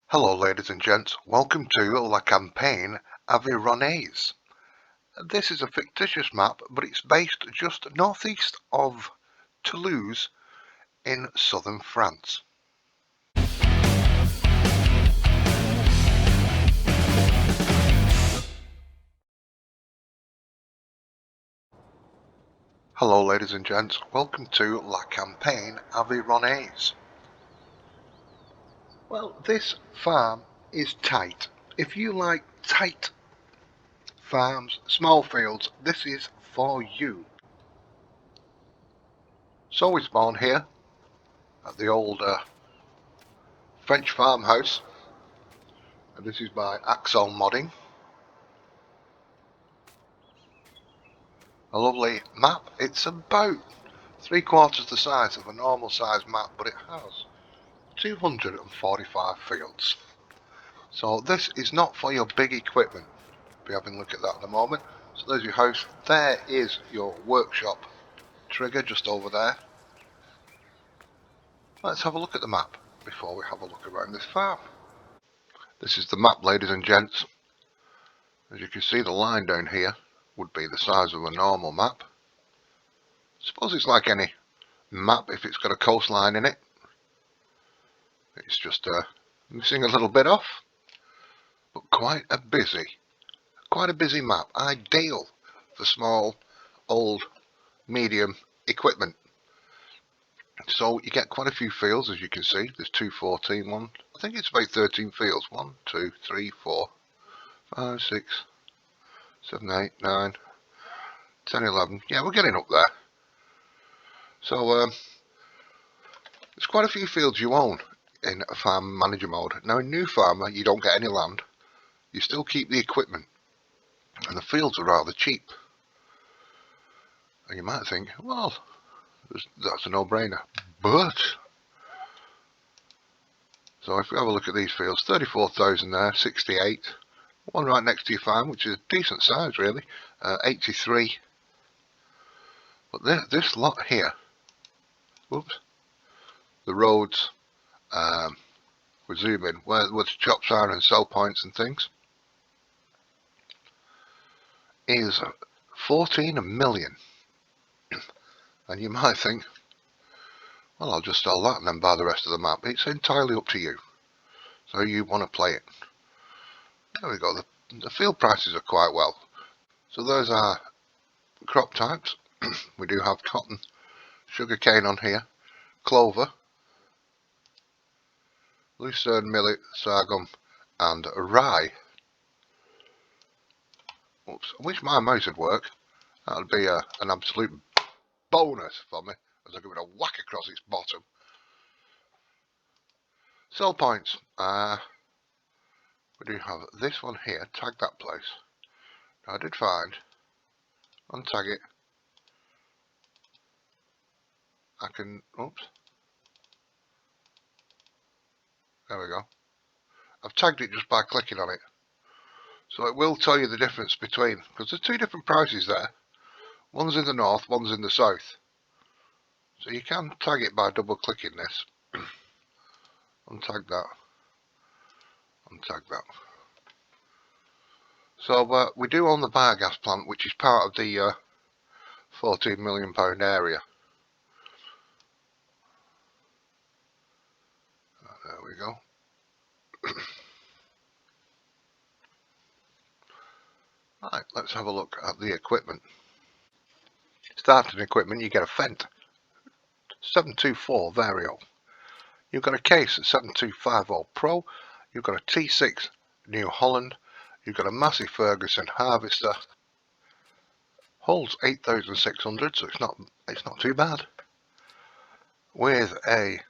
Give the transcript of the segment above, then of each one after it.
Hello ladies and gents, welcome to La Campagne Aveyronnaise. This is a fictitious map, but it's based just northeast of Toulouse in southern France. Hello ladies and gents, welcome to La Campagne Aveyronnaise. Well, this farm is tight. If you like tight farms, small fields, this is for you. So we spawn here at the old French farmhouse, and this is by AxelModding. A lovely map. It's about 3/4 the size of a normal size map, but it has 245 fields. So this is not for your big equipment. Be having a look at that in a moment. So there's your house. There is your workshop trigger just over there. Let's have a look at the map before we have a look around this farm. This is the map, ladies and gents. As you can see, the line down here would be the size of a normal map. Suppose it's like any map if it's got a coastline in it. It's just missing a little bit off, but quite a busy map. Ideal for small, old, medium equipment. So you get quite a few fields, as you can see. There's 214, one. I think it's about 13 fields. 1, 2, 3, 4, 5, 6, 7, 8, 9, 10, 11. Yeah, we're getting up there. So there's quite a few fields you own in a farm manager mode. Now in New Farmer you don't get any land. You still keep the equipment, and the fields are rather cheap. And you might think, well, that's a no-brainer. But so if we have a look at these fields, 34,000 there, 68. One right next to your farm, which is a decent size really, 83. But this lot here, whoops, the roads, we zoom in, where the shops are and sell points and things, is 14 million. And you might think, well, I'll just sell that and then buy the rest of the map. It's entirely up to you. So you want to play it. There we go. The field prices are quite well. So those are crop types. We do have cotton, sugarcane on here, clover, lucerne, millet, sorghum, and rye. Oops, I wish my mouse would work. That would be an absolute bonus for me, as I give it a whack across its bottom. Sell points. We do have this one here. Tag that place. Now I did find. Untag it. I can. Oops. There we go. I've tagged it just by clicking on it. So it will tell you the difference between, because there's two different prices there. One's in the north, one's in the south. So you can tag it by double clicking this. Untag that. Untag that. So we do own the biogas plant, which is part of the £14 million area. There we go. Right, let's have a look at the equipment. Starting equipment, you get a Fendt 724 Vario. You've got a case at 7250 Pro. You've got a T6 New Holland. You've got a Massey Ferguson Harvester. Holds 8,600, so it's not too bad. With a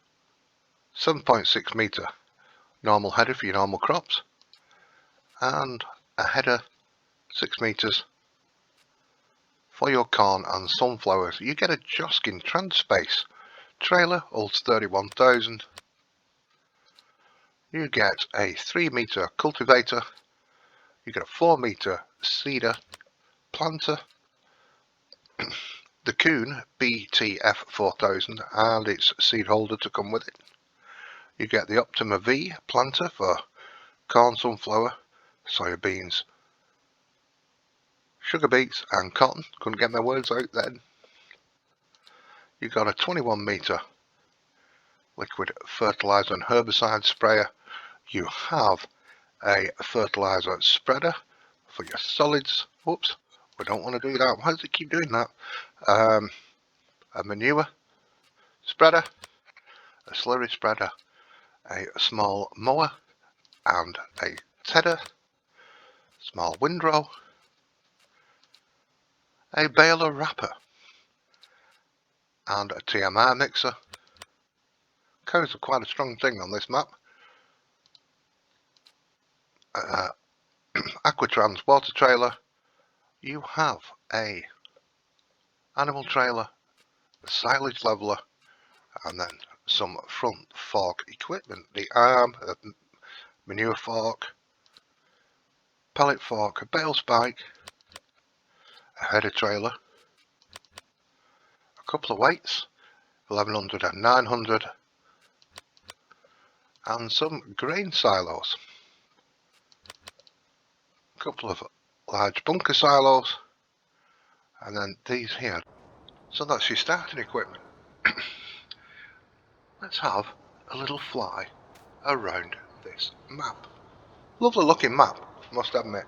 7.6 metre normal header for your normal crops, and a header 6 metres for your corn and sunflowers. You get a Joskin Transpace trailer, holds 31,000. You get a 3 metre cultivator. You get a 4 metre seeder planter, the Kuhn BTF 4000 and its seed holder to come with it. You get the Optima V planter for corn, sunflower, soybeans, sugar beets and cotton. Couldn't get my words out then. You got a 21 metre liquid fertiliser and herbicide sprayer. You have a fertiliser spreader for your solids. Whoops, we don't want to do that. Why does it keep doing that? A manure spreader, a slurry spreader, a small mower and a tedder, small windrow, a baler wrapper and a TMR mixer. Cows are quite a strong thing on this map. Aquatrans water trailer. You have a animal trailer, a silage leveler, and then some front fork equipment. The arm, a manure fork, pellet fork, a bale spike, a header trailer, a couple of weights, 1100 and 900, and some grain silos. A couple of large bunker silos, and then these here. So that's your starting equipment. Let's have a little fly around this map. Lovely looking map, must admit.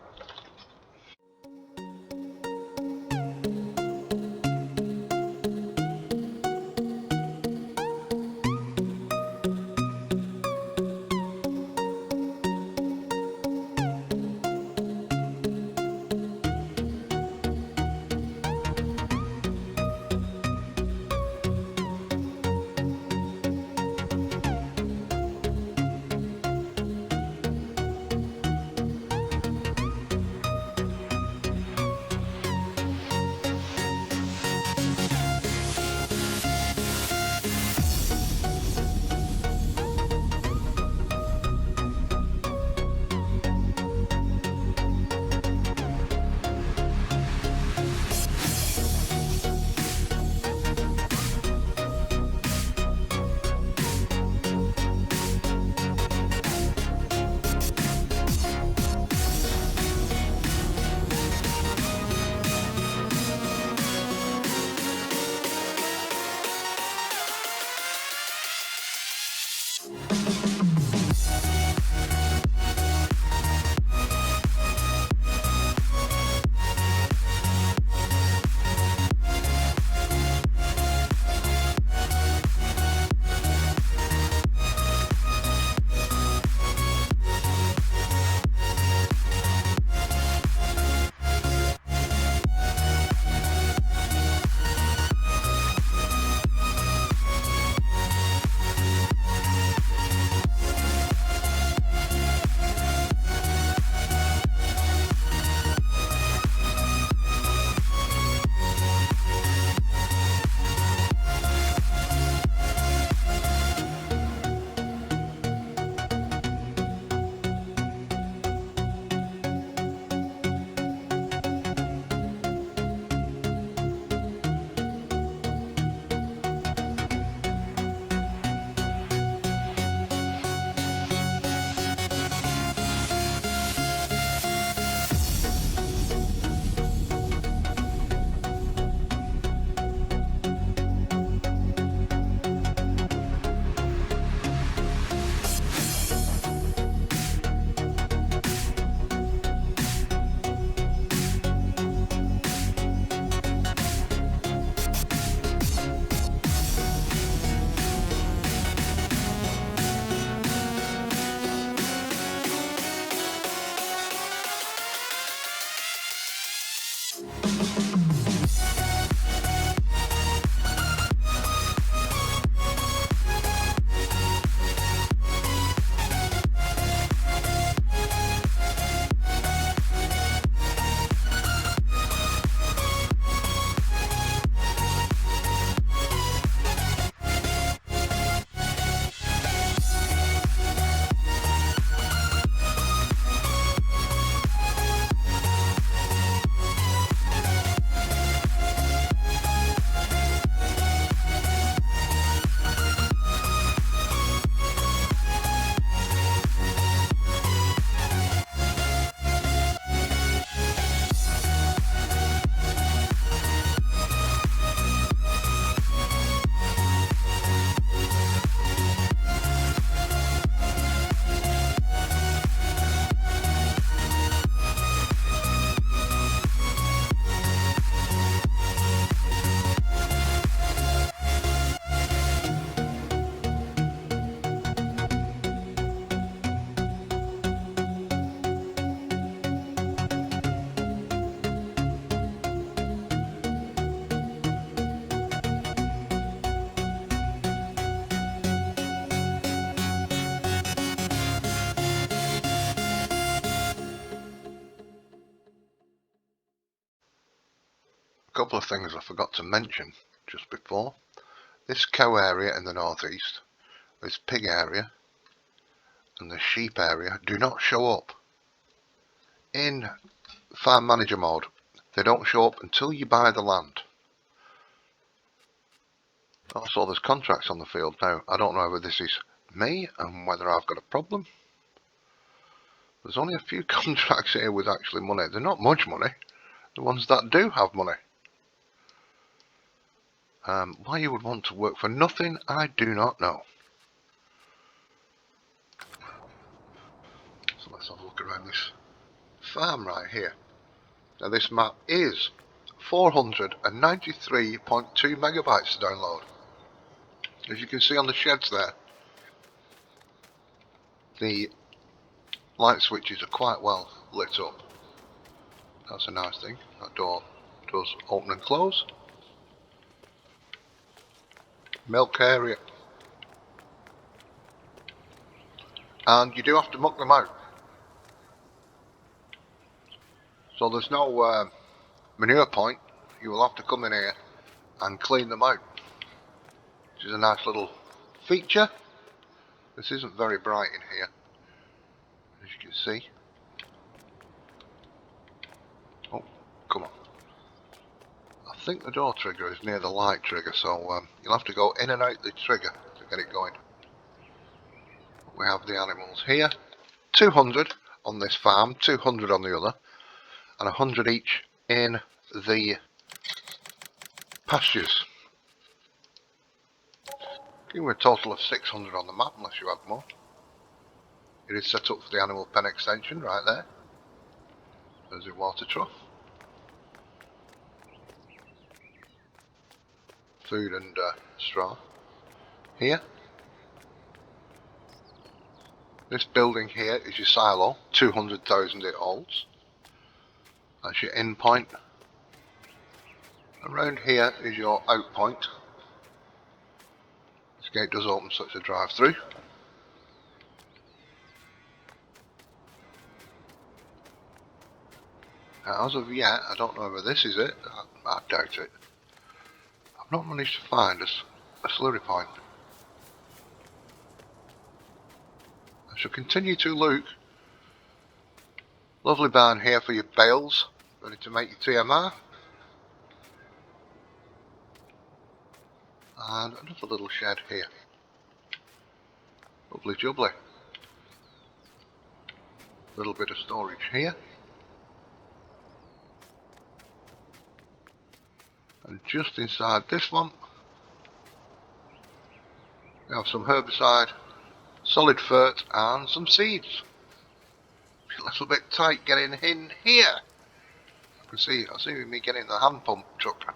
A couple of things I forgot to mention just before. This cow area in the northeast, this pig area and the sheep area do not show up in farm manager mode. They don't show up until you buy the land. Also, there's contracts on the field now. I don't know whether this is me and whether I've got a problem. There's only a few contracts here with actually money. They're not much money. The ones that do have money. Why you would want to work for nothing, I do not know. So let's have a look around this farm right here. Now this map is 493.2 megabytes to download. As you can see on the sheds there, the light switches are quite well lit up. That's a nice thing. That door does open and close. Milk area. And you do have to muck them out. So there's no manure point. You will have to come in here and clean them out. Which is a nice little feature. This isn't very bright in here, as you can see. Oh, come on. I think the door trigger is near the light trigger, so you'll have to go in and out the trigger to get it going. We have the animals here. 200 on this farm, 200 on the other, and 100 each in the pastures. Giving a total of 600 on the map, unless you add more. It is set up for the animal pen extension right there. There's your water trough. Food and straw. Here. This building here is your silo, 200,000 it holds. That's your in point. Around here is your out point. This gate does open such a drive through. Now, as of yet, I don't know whether this is it. I doubt it. I've not managed to find a slurry point. I shall continue to look. Lovely barn here for your bales, ready to make your TMR. And another little shed here. Lovely jubbly. Little bit of storage here. And just inside this one, we have some herbicide, solid fert and some seeds. A little bit tight getting in here. You can see, I see me getting the hand pump truck.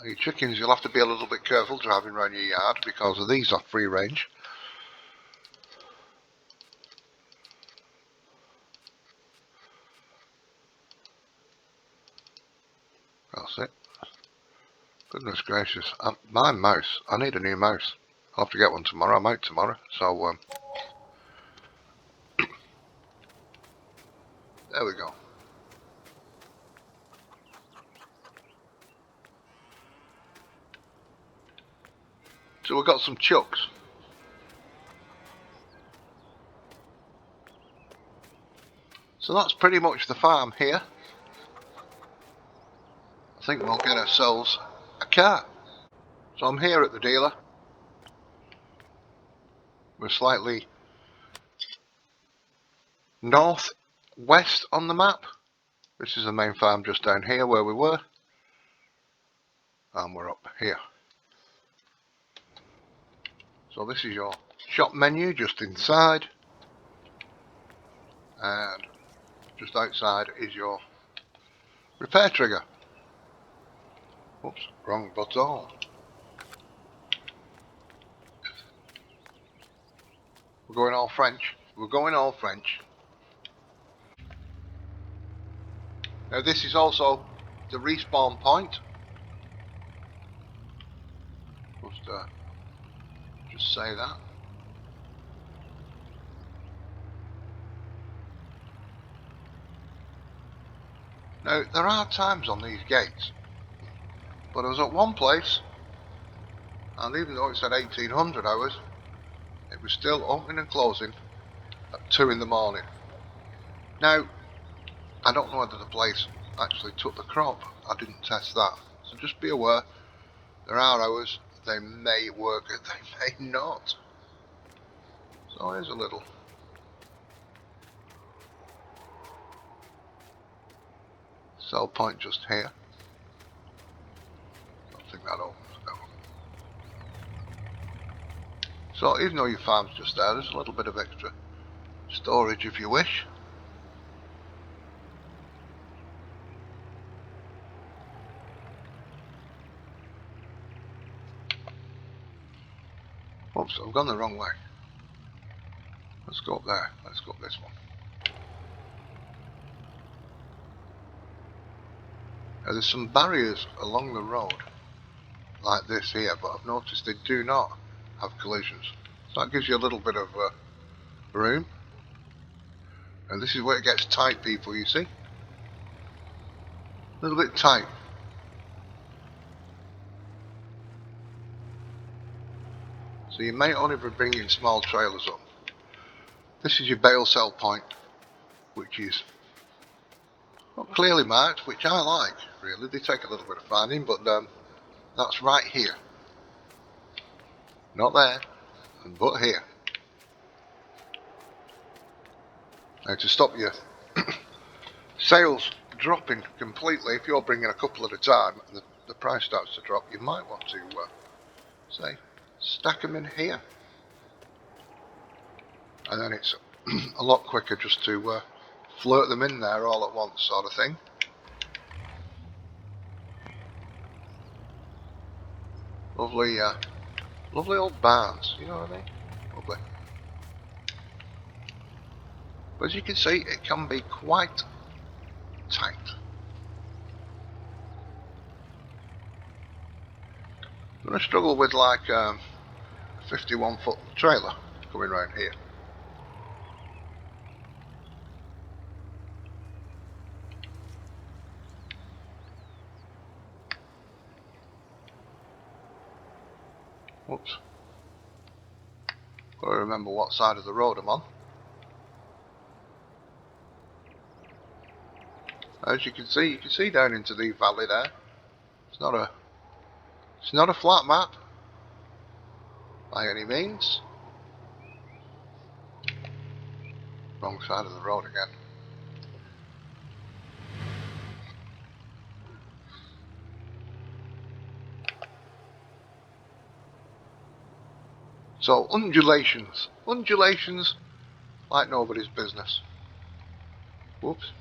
Your chickens, you'll have to be a little bit careful driving around your yard because these are free range. That's it. Goodness gracious. My mouse. I need a new mouse. I'll have to get one tomorrow. I'm out tomorrow. So, there we go. So we've got some chucks. So that's pretty much the farm here. I think we'll get ourselves a car. So I'm here at the dealer. We're slightly north-west on the map. This is the main farm just down here where we were. And we're up here. So this is your shop menu just inside. And just outside is your repair trigger. Oops, wrong button. We're going all French. We're going all French. Now this is also the respawn point. Just say that. Now, there are times on these gates, but I was at one place, and even though it said 1800 hours, it was still opening and closing at 2 in the morning. Now, I don't know whether the place actually took the crop. I didn't test that. So just be aware, there are hours, they may work and they may not. So here's a little sell point just here. I don't think that opens. No. So even though your farm's just there's a little bit of extra storage if you wish. Oops, I've gone the wrong way. Let's go up there. Let's go up this one. Now, there's some barriers along the road, like this here, but I've noticed they do not have collisions. So that gives you a little bit of room. And this is where it gets tight, people, you see? A little bit tight. So you may only be bringing small trailers up. This is your bale sell point, which is not clearly marked, which I like, really. They take a little bit of finding, but that's right here. Not there, but here. Now, to stop your sales dropping completely, if you're bringing a couple at a time and the price starts to drop, you might want to, say, stack them in here. And then it's a lot quicker just to flirt them in there all at once, sort of thing. Lovely, lovely old barns, you know what I mean? Lovely. But as you can see, it can be quite tight. I'm going to struggle with like a 51-foot trailer coming around here. Whoops. Got to remember what side of the road I'm on. As you can see down into the valley there. It's not a flat map by any means. Wrong side of the road again. So undulations like nobody's business. Whoops.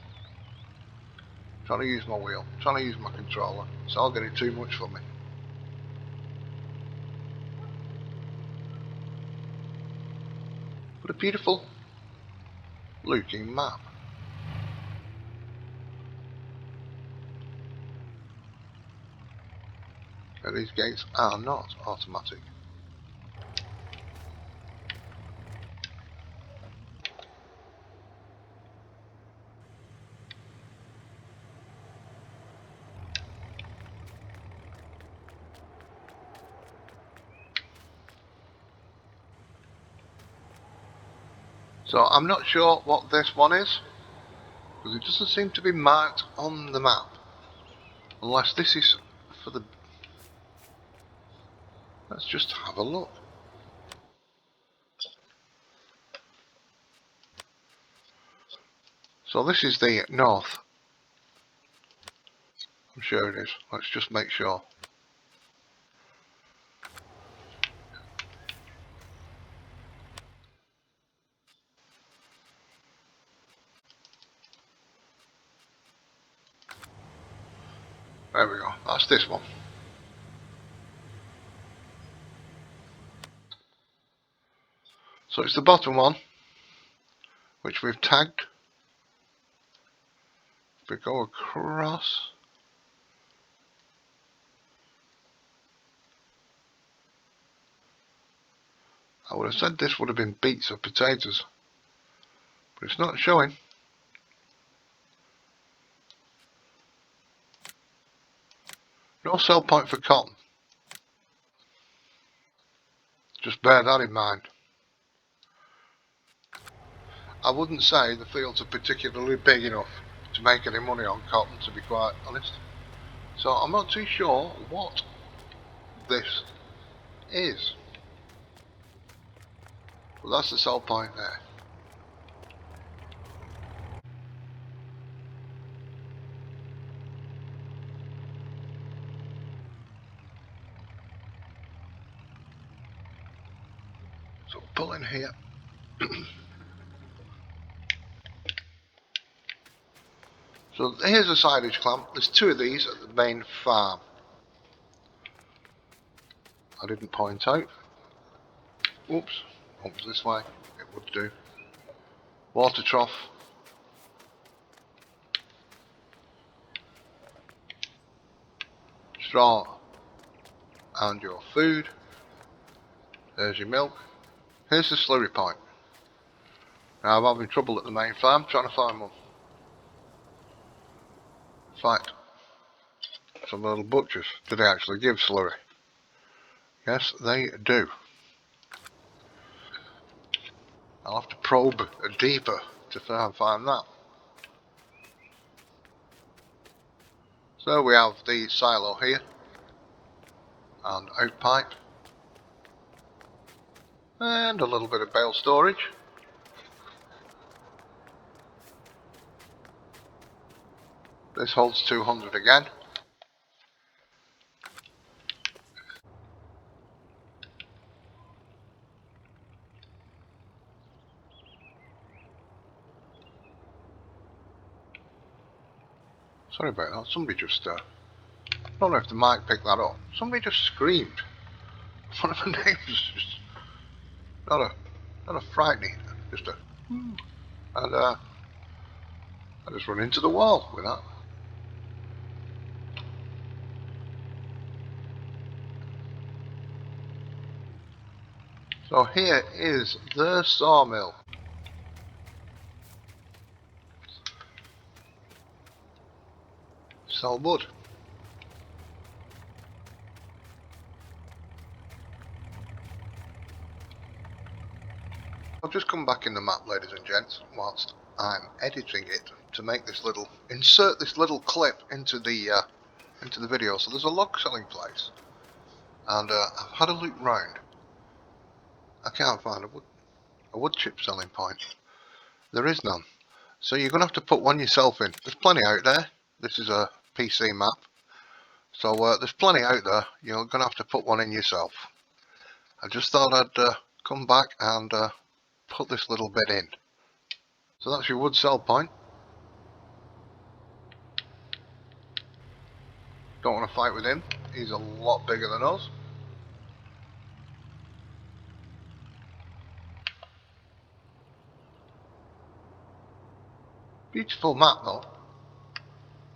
Trying to use my wheel, trying to use my controller. It's all getting too much for me. But a beautiful looking map. Now, these gates are not automatic. So I'm not sure what this one is, because it doesn't seem to be marked on the map. Unless this is for the... Let's just have a look. So this is the north. I'm sure it is. Let's just make sure. There we go. That's this one. So it's the bottom one, which we've tagged. If we go across, I would have said this would have been beets or potatoes, but it's not showing. No sell point for cotton. Just bear that in mind. I wouldn't say the fields are particularly big enough to make any money on cotton, to be quite honest. So I'm not too sure what this is. But that's the sell point there. So pull in here. So here's a silage clamp. There's two of these at the main farm. I didn't point out. Oops, oops, this way. It would do. Water trough. Straw and your food. There's your milk. Here's the slurry point. Now I'm having trouble at the main farm trying to find one. In fact, some little butchers, do they actually give slurry? Yes, they do. I'll have to probe deeper to try and find that. So we have the silo here, and out pipe, and a little bit of bale storage. This holds 200 again. Sorry about that, somebody just, I don't know if the mic picked that up. Somebody just screamed. One of the neighbours just, not a frightening, just a, and I just run into the wall with that. So here is the sawmill. Sell wood. I've just come back in the map, ladies and gents, whilst I'm editing it to make this little, insert this little clip into the video. So there's a log selling place, and I've had a look round. I can't find a wood chip selling point. There is none. So you're gonna have to put one yourself in. There's plenty out there. This is a PC map, so there's plenty out there. You're gonna have to put one in yourself. I just thought I'd come back and put this little bit in. So that's your wood sell point. Don't want to fight with him. He's a lot bigger than us. Beautiful map though.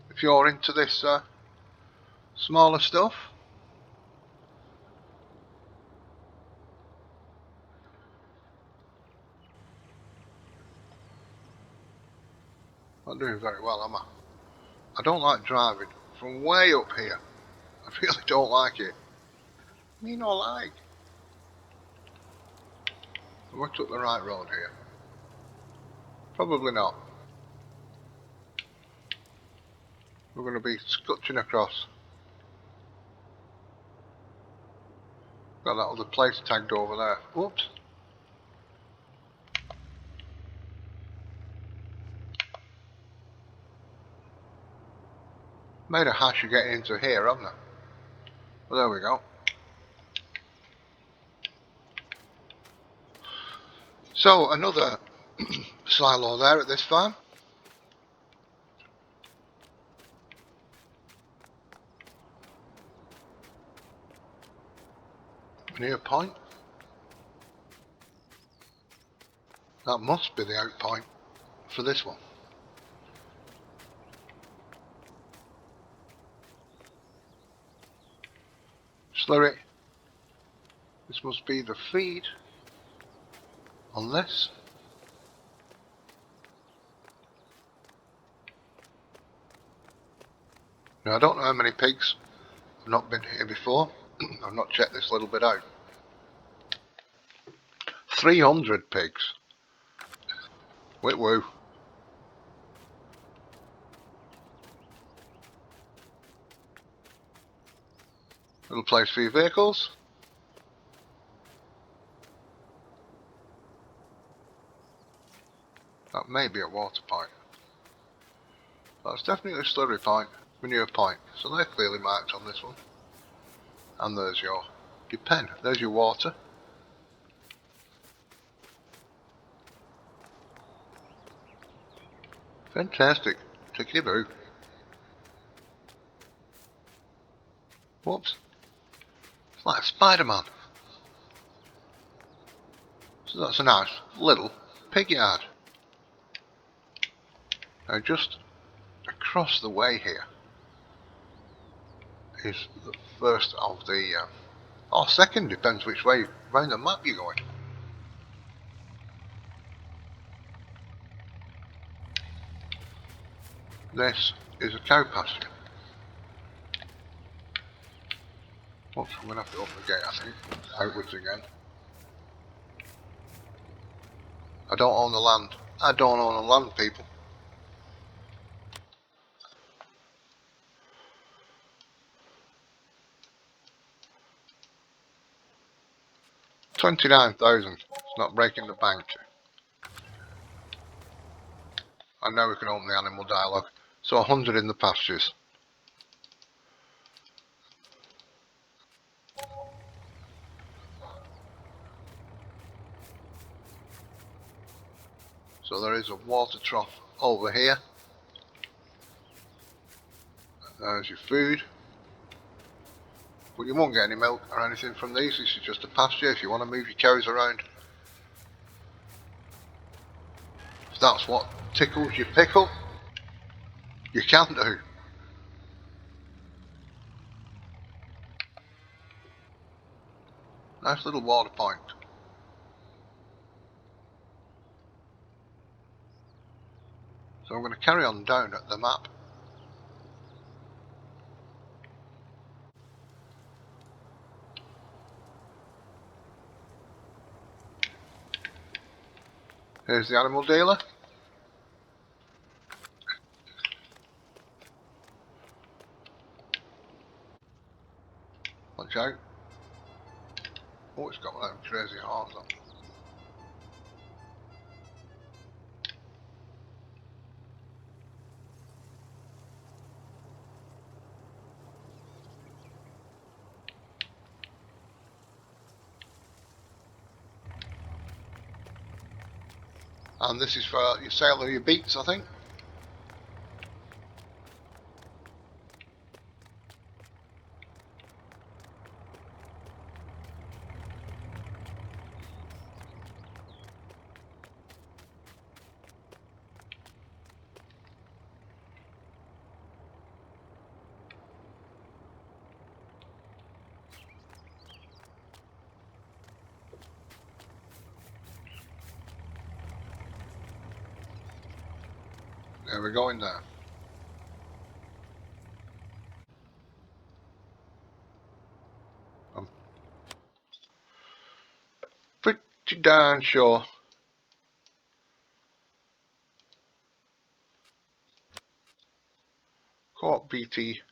If you're into this smaller stuff. Not doing very well, am I? I don't like driving from way up here. I really don't like it. Me no like. Have I took the right road here? Probably not. We're going to be scutching across. Got that other place tagged over there. Whoops. Made a hash of getting into here, haven't I? Well, there we go. So another silo there at this farm. Near point. That must be the out point for this one. Slurry. This must be the feed on this. Now I don't know how many pigs I've not been here before. I've not checked this little bit out. 300 pigs. Wait, woo. Little place for your vehicles. That may be a water pipe. That's definitely a slurry pipe, manure pipe. So they're clearly marked on this one. And there's your pen. There's your water. Fantastic. Tickety-boo. Whoops. It's like Spider-Man. So that's a nice little pig yard. Now just across the way here is the first of the, or second, depends which way round the map you're going. This is a cow pasture. Oops, I'm going to have to open the gate, I think. Outwards again. I don't own the land. I don't own the land, people. $29,000. It's not breaking the bank. I know we can open the animal dialogue. So 100 in the pastures. So there is a water trough over here. There's your food. But you won't get any milk or anything from these. This is just a pasture if you want to move your cows around. If that's what tickles your pickle, you can do. Nice little water point. So I'm going to carry on down at the map. Here's the animal dealer. Watch out. Oh, it's got one of them crazy horns on. And this is for your sale of your beets, I think. There we go in there. I'm pretty darn sure caught BT.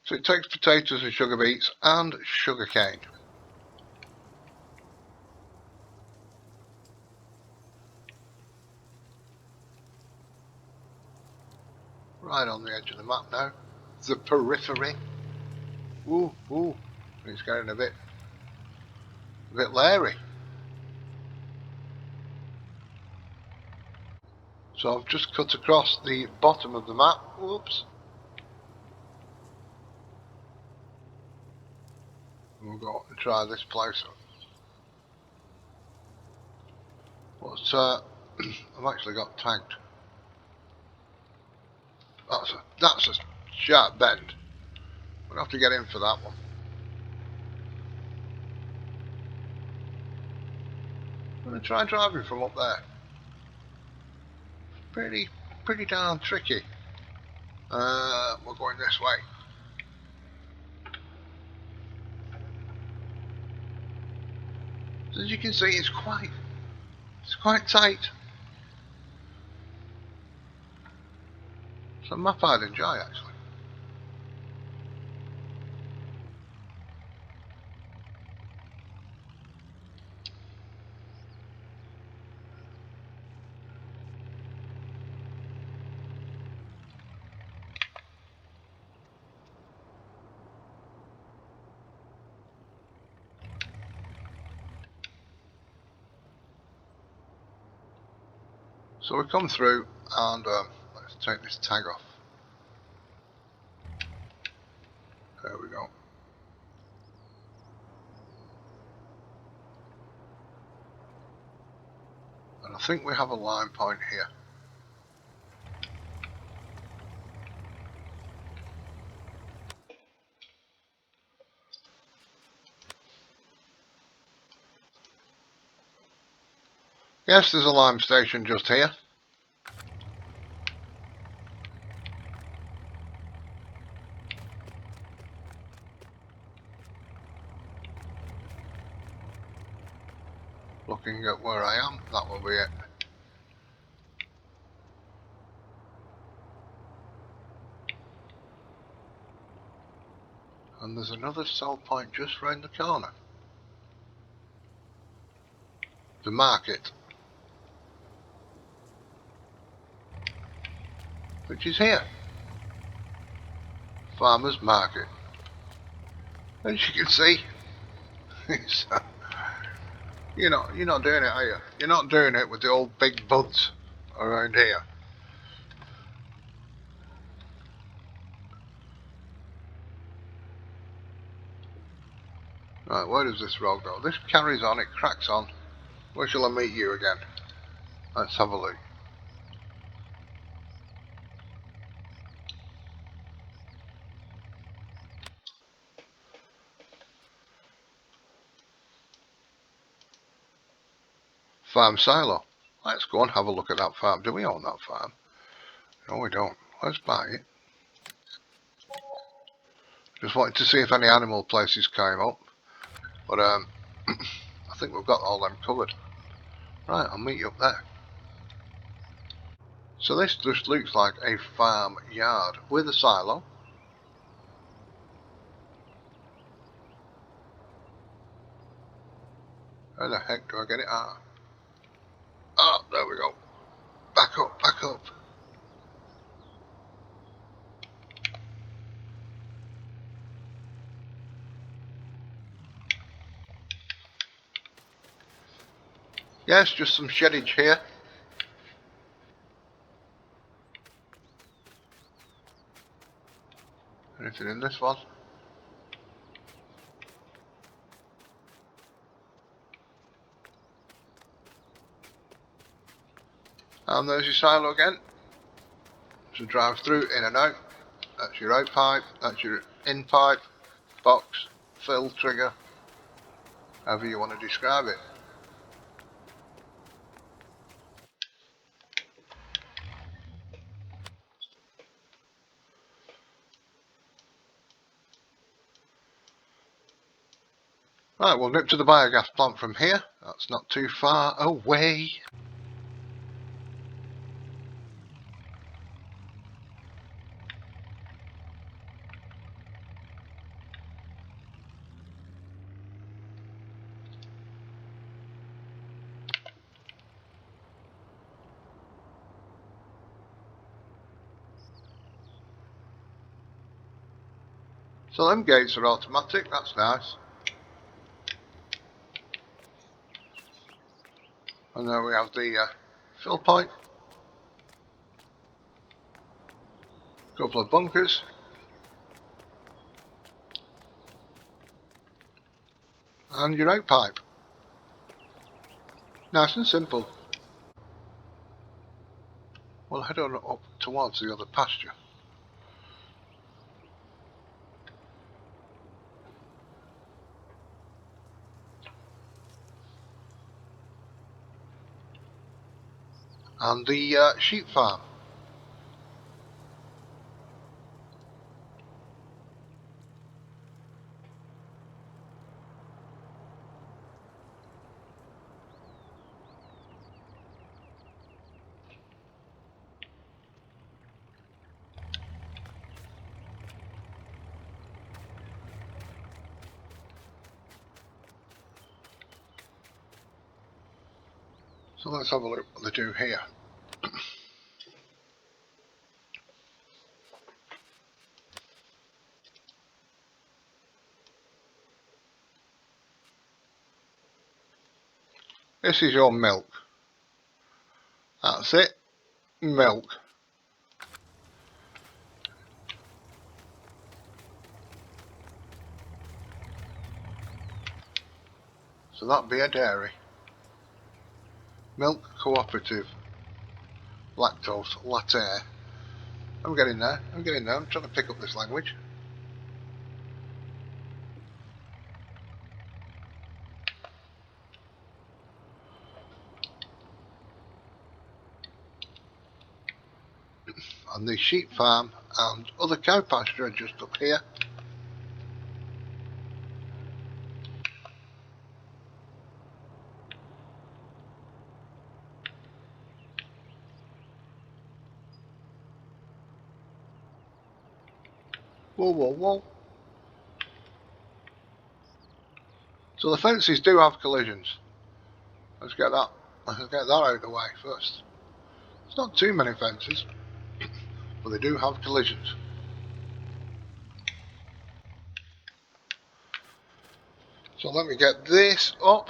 So it takes potatoes and sugar beets and sugar cane. Right on the edge of the map now. The periphery. Ooh, ooh. It's getting a bit leery. So I've just cut across the bottom of the map. Whoops. We'll go and try this place. But I've actually got tagged. That's a sharp bend. We'll have to get in for that one. I'm going to try driving from up there. Pretty pretty darn tricky. We're going this way. So as you can see, it's quite tight. It's a map I'd enjoy, actually. So we come through and let's take this tag off. There we go. And I think we have a line point here. Yes, there's a lime station just here. Looking at where I am, that will be it. And there's another sell point just round the corner. The market, which is here. Farmers market. As you can see, you're not doing it, are you? You're not doing it with the old big buds around here. Right, where does this road go? This carries on, it cracks on. Where shall I meet you again? Let's have a look. Farm silo. Let's go and have a look at that farm. Do we own that farm? No, we don't. Let's buy it. Just wanted to see if any animal places came up. But I think we've got all them covered. Right, I'll meet you up there. So this just looks like a farm yard with a silo. How the heck do I get it out? Oh, there we go. Back up, back up. Yes, just some sheddage here. Anything in this one? And there's your silo again. So drive through, in and out. That's your out pipe, that's your in pipe, box, fill, trigger, however you want to describe it. Right, we'll nip to the biogas plant from here. That's not too far away. So them gates are automatic, that's nice. And then we have the fill point. Couple of bunkers. And your out pipe. Nice and simple. We'll head on up towards the other pasture. And the sheep farm. So let's have a look what they do here. This is your milk. That's it. Milk. So that'd be a dairy. Milk cooperative. Lactose. Latte. I'm getting there. I'm trying to pick up this language. And the sheep farm and other cow pasture are just up here. Whoa, whoa, whoa. So the fences do have collisions. Let's get that out of the way first. It's not too many fences, but they do have collisions. So let me get this up,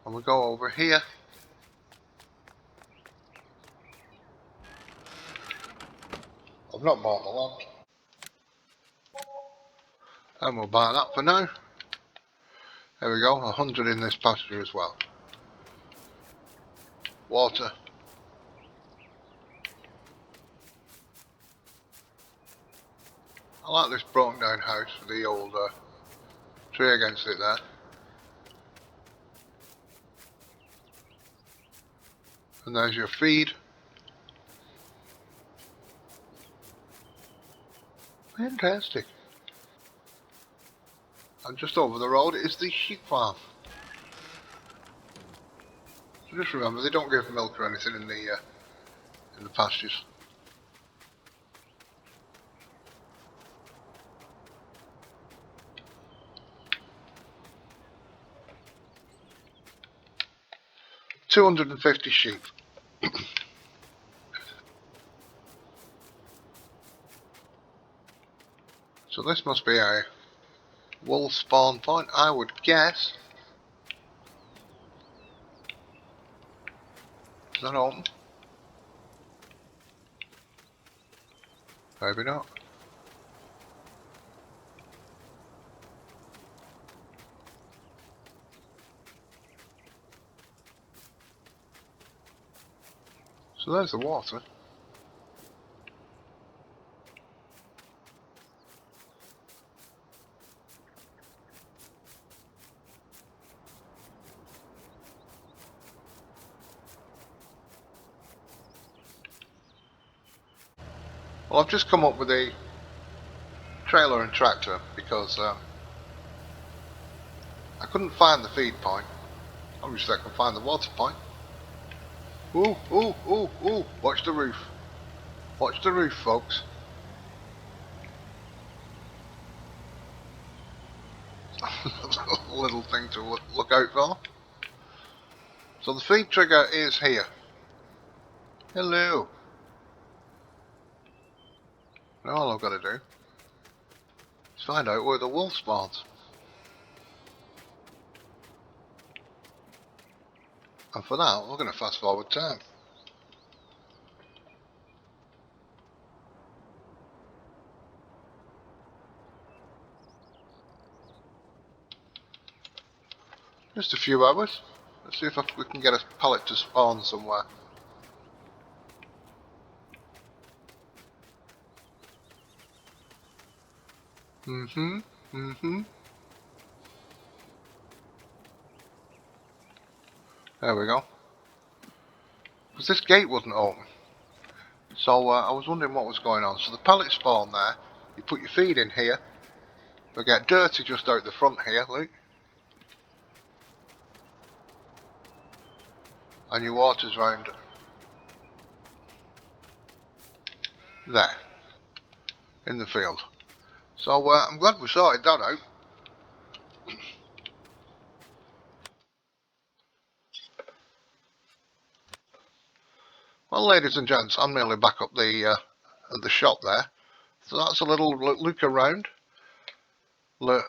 and we'll go over here. I've not bought the land. And we'll buy that for now. There we go, 100 in this pasture as well. Water. I like this broken down house with the old tree against it there. And there's your feed. Fantastic. And just over the road is the sheep farm. So just remember, they don't give milk or anything in the pastures. $250 sheep. So this must be a wool spawn point, I would guess. Is that open? Maybe not. So there's the water. Well, I've just come up with a trailer and tractor because I couldn't find the feed point. Obviously I can find the water point. Ooh, ooh, ooh, ooh, watch the roof. Watch the roof, folks. Little thing to look out for. So the feed trigger is here. Hello. Now all I've got to do is find out where the wool spawns. And for that, we're going to fast forward time. Just a few hours. Let's see if we can get a pallet to spawn somewhere. There we go. Because this gate wasn't open. So I was wondering what was going on. So the pallet spawn there. You put your feed in here. They'll get dirty just out the front here, look. And your water's round there. In the field. So I'm glad we sorted that out. Well, ladies and gents, I'm nearly back up at the shop there. So that's a little look around. Le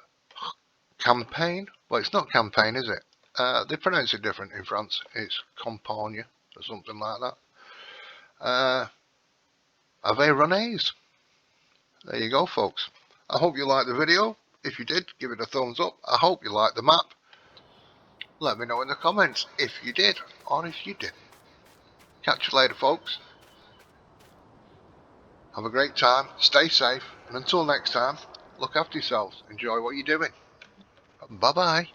Campagne. Well, it's not Campagne, is it? They pronounce it different in France. It's Campagne or something like that. Aveyronnaise. There you go, folks. I hope you liked the video. If you did, give it a thumbs up. I hope you liked the map. Let me know in the comments if you did or if you didn't. Catch you later, folks. Have a great time. Stay safe. And until next time, look after yourselves. Enjoy what you're doing. Bye-bye.